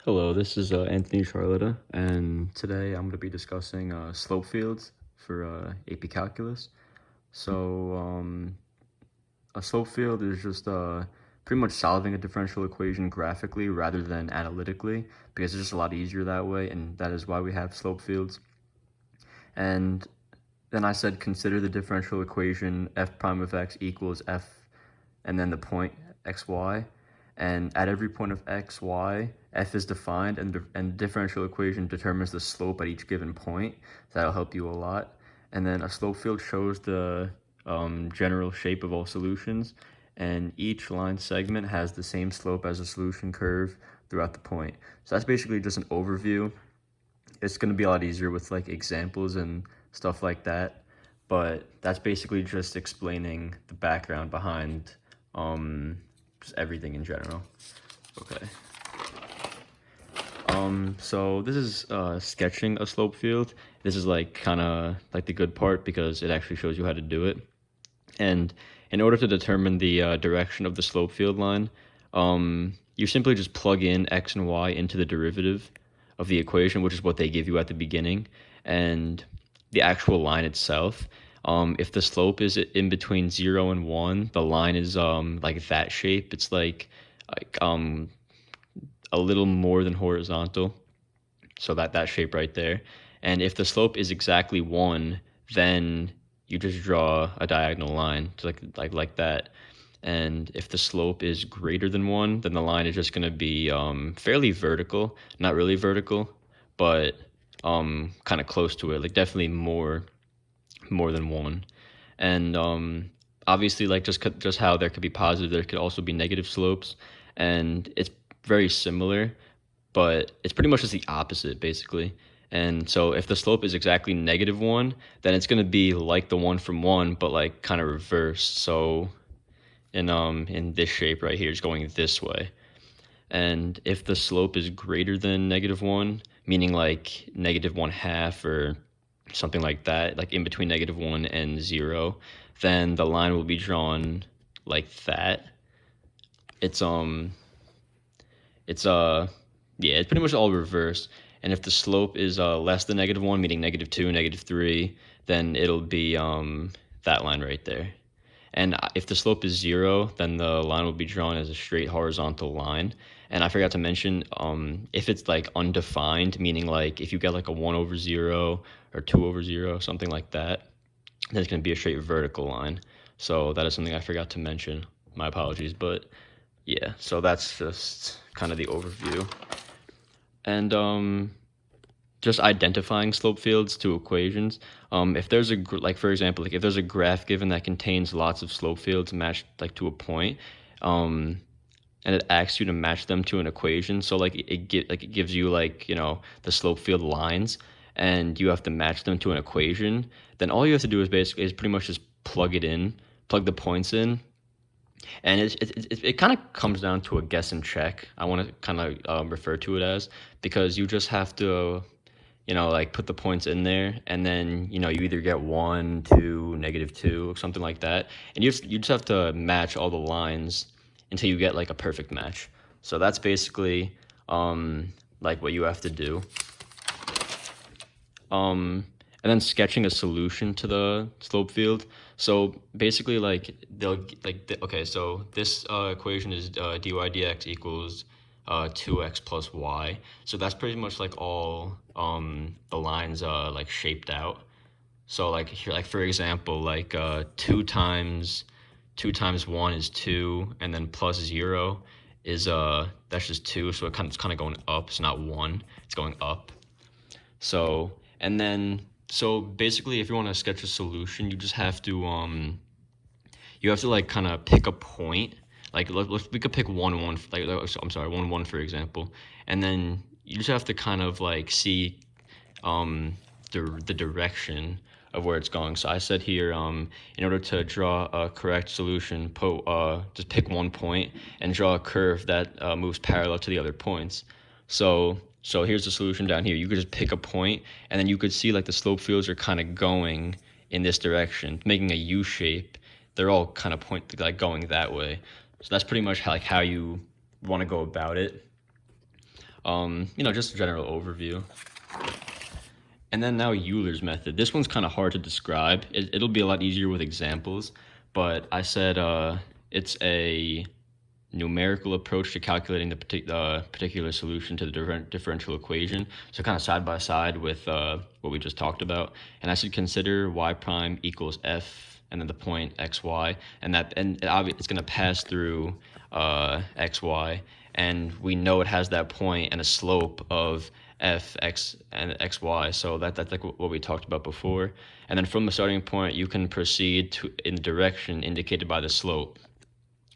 Hello, this is Anthony Charlotta, and today I'm going to be discussing slope fields for AP Calculus. So, a slope field is just pretty much solving a differential equation graphically rather than analytically, because it's just a lot easier that way, and that is why we have slope fields. And then I said consider the differential equation f prime of x equals f, and then the point xy. And at every point of x, y, f is defined, and the differential equation determines the slope at each given point. So that'll help you a lot. And then a slope field shows the general shape of all solutions, and each line segment has the same slope as the solution curve throughout the point. So that's basically just an overview. It's going to be a lot easier with like examples and stuff like that, but that's basically just explaining the background behind just everything in general. Okay. So this is sketching a slope field. This is like kind of like the good part because it actually shows you how to do it. And in order to determine the direction of the slope field line, you simply just plug in x and y into the derivative of the equation, which is what they give you at the beginning, and the actual line itself. If the slope is in between 0 and 1, the line is like that shape. It's like a little more than horizontal, so that shape right there. And if the slope is exactly 1, then you just draw a diagonal line to like that. And if the slope is greater than 1, then the line is just going to be fairly vertical, not really vertical, but kind of close to it, like definitely more than 1. And obviously, like just how there could be positive, there could also be negative slopes, and it's very similar, but it's pretty much just the opposite basically. And so if the slope is exactly -1, then it's going to be like the one from 1, but like kind of reversed. So in this shape right here, it's going this way. And if the slope is greater than -1, meaning like -1/2 or something like that, like in between -1 and 0, then the line will be drawn like that. It's yeah, it's pretty much all reversed. And if the slope is less than -1, meaning -2, -3, then it'll be that line right there. And if the slope is 0, then the line will be drawn as a straight horizontal line. And I forgot to mention, if it's like undefined, meaning like if you get like a 1/0 or 2/0, something like that, then it's going to be a straight vertical line. So that is something I forgot to mention. My apologies, but yeah, so that's just kind of the overview. And just identifying slope fields to equations. If there's like for example, like if there's a graph given that contains lots of slope fields matched like to a point, and it asks you to match them to an equation, so like it gives you like the slope field lines, and you have to match them to an equation. Then all you have to do is pretty much just plug the points in, and it kind of comes down to a guess and check. I want to kind of refer to it as, because you just have to like put the points in there, and then you either get 1, 2, -2, or something like that, and you just have to match all the lines until you get like a perfect match. So that's basically like what you have to do. And then sketching a solution to the slope field. So basically, like okay, so this equation is dy dx equals 2x plus y. So that's pretty much like all the lines like shaped out. So like here, like for example, like 2 times 1 is 2, and then plus 0 is that's just 2. So it's kind of going up. It's not 1. It's going up. So and then so basically, if you want to sketch a solution, you just have to like kind of pick a point. Like we could pick 1, 1, like I'm sorry, 1, 1 for example, and then you just have to kind of like see the direction of where it's going. So I said here, in order to draw a correct solution, just pick one point and draw a curve that moves parallel to the other points. So here's the solution down here. You could just pick a point, and then you could see like the slope fields are kind of going in this direction, making a U shape. They're all kind of like going that way. So that's pretty much how you want to go about it. Just a general overview. And then now Euler's method. This one's kind of hard to describe. It'll be a lot easier with examples, but I said it's a numerical approach to calculating the particular solution to the differential equation. So kind of side by side with what we just talked about. And I should consider y prime equals f and then the point xy, and it's going to pass through xy, and we know it has that point and a slope of f, x, and xy. So that's like what we talked about before. And then from the starting point, you can proceed in the direction indicated by the slope.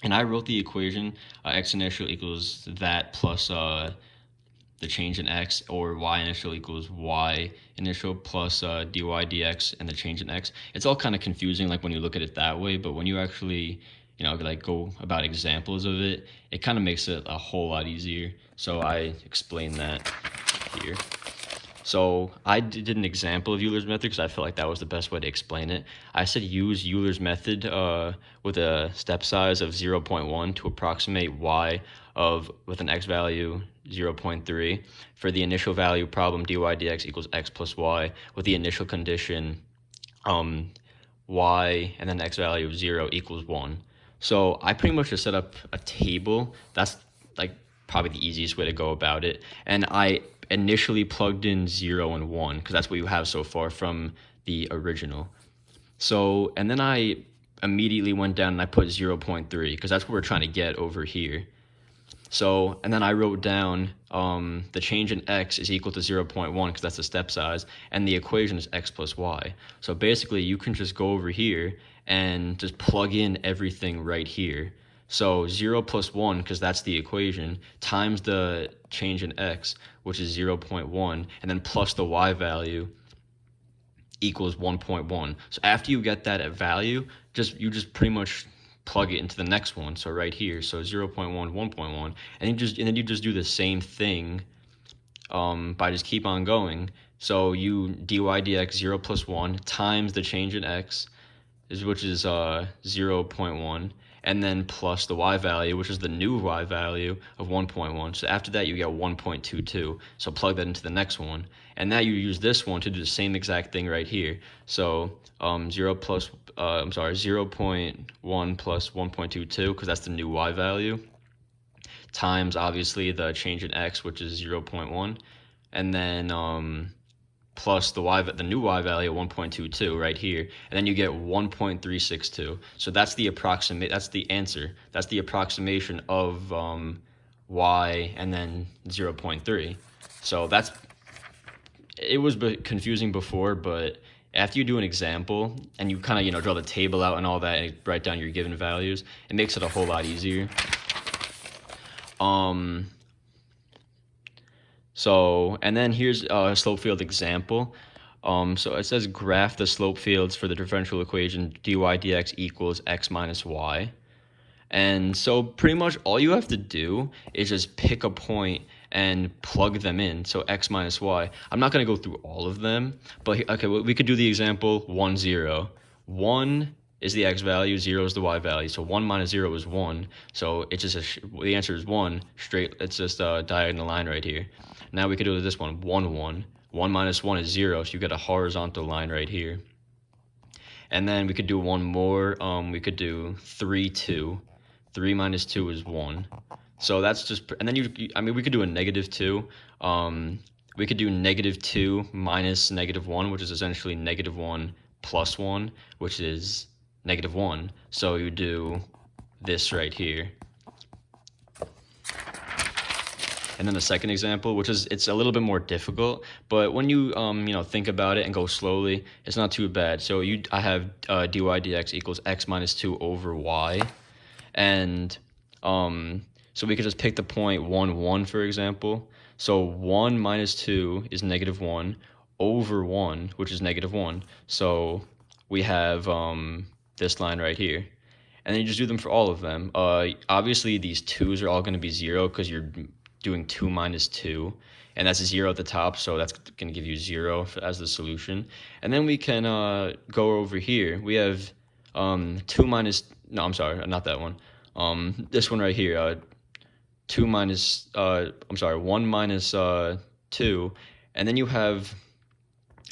And I wrote the equation x initial equals that plus the change in x, or y initial equals y initial plus dy dx and the change in x. It's all kind of confusing like when you look at it that way, but when you actually like go about examples of it, it kind of makes it a whole lot easier. So I explained that here. So I did an example of Euler's method because I felt like that was the best way to explain it. I said use Euler's method with a step size of 0.1 to approximate y with an x value 0.3 for the initial value problem dy dx equals x plus y with the initial condition y and then x value of 0 equals 1. So I pretty much just set up a table. That's like probably the easiest way to go about it. And I initially plugged in 0 and 1 because that's what you have so far from the original. So, and then I immediately went down and I put 0.3 because that's what we're trying to get over here. So, and then I wrote down the change in x is equal to 0.1 because that's the step size, and the equation is x plus y. So basically you can just go over here and just plug in everything right here. So 0 plus 1, because that's the equation, times the change in x, which is 0.1, and then plus the y value equals 1.1. So after you get that at value, you just pretty much plug it into the next one. So right here, so 0.1, 1.1, and then you just do the same thing by just keep on going. So you dy dx 0 plus 1 times the change in x, which is 0.1, and then plus the y value, which is the new y value of 1.1. So after that, you get 1.22. So plug that into the next one. And now you use this one to do the same exact thing right here. So 0.1 plus 1.22, because that's the new y value, times obviously the change in x, which is 0.1, and then plus the new y value 1.22 right here, and then you get 1.362. So that's the answer. That's the approximation of y and then 0.3. So it was confusing before, but after you do an example and you kind of draw the table out and all that and write down your given values, it makes it a whole lot easier. So, and then here's a slope field example. So it says graph the slope fields for the differential equation dy dx equals x minus y. And so pretty much all you have to do is just pick a point and plug them in. So x minus y. I'm not going to go through all of them, but okay, we could do the example 1, 0. 1 is the x value, 0 is the y value. So 1 minus 0 is 1. So it's just the answer is 1 straight. It's just a diagonal line right here. Now we could do this one, 1, 1. 1 minus 1 is 0, so you get a horizontal line right here. And then we could do one more. We could do 3, 2. 3 minus 2 is 1. So that's just, and then we could do a negative 2. We could do negative 2 minus negative 1, which is essentially negative 1 plus 1, which is negative 1. So you do this right here. And then the second example, which is, it's a little bit more difficult, but when you think about it and go slowly, it's not too bad. So I have dy dx equals x minus 2 over y, and so we could just pick the point 1, 1, for example. So 1 minus 2 is negative 1 over 1, which is negative 1. So we have this line right here. And then you just do them for all of them. Obviously, these 2's are all going to be 0 because you're doing 2 minus 2, and that's a 0 at the top, so that's going to give you 0 as the solution. And then we can go over here. We have 2 minus, no, I'm sorry, not that one. This one right here, 1 minus 2, and then you have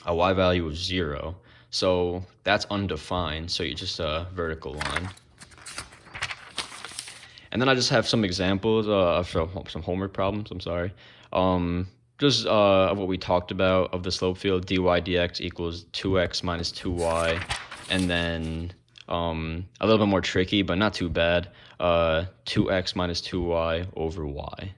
a y value of 0. So that's undefined, so you just vertical line. And then I just have some examples of some homework problems, I'm sorry. Just of what we talked about of the slope field, dy dx equals 2x minus 2y. And then a little bit more tricky, but not too bad, 2x minus 2y over y.